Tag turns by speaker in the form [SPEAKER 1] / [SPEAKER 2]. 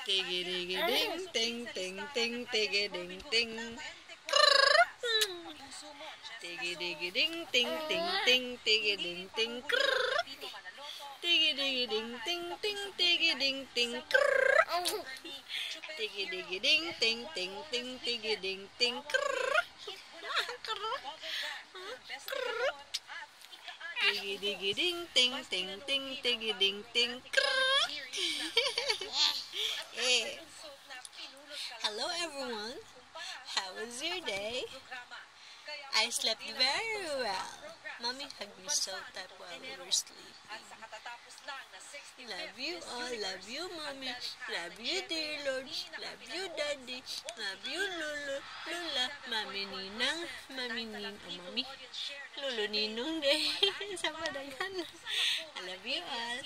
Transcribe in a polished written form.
[SPEAKER 1] Tigi digi ding ting ting ting tigi ding ting. Tigi digi ding ting ting ting tigi ding ting. Tigi digi ding ting ting tigi ding ting. Tigi digi ding ting ting ting tigi ding ting. Tigi digi ding ting ting ting tigi ding ting. Hello everyone, how was your day? I slept very well. Mommy hugged me so tight while we were sleeping. Love you all, love you mommy, love you dear Lord, love you daddy, love you Lolo, Lola, Mami Ninang, Mami Mami, Lolo Ninong day, sa padagan. I love you all.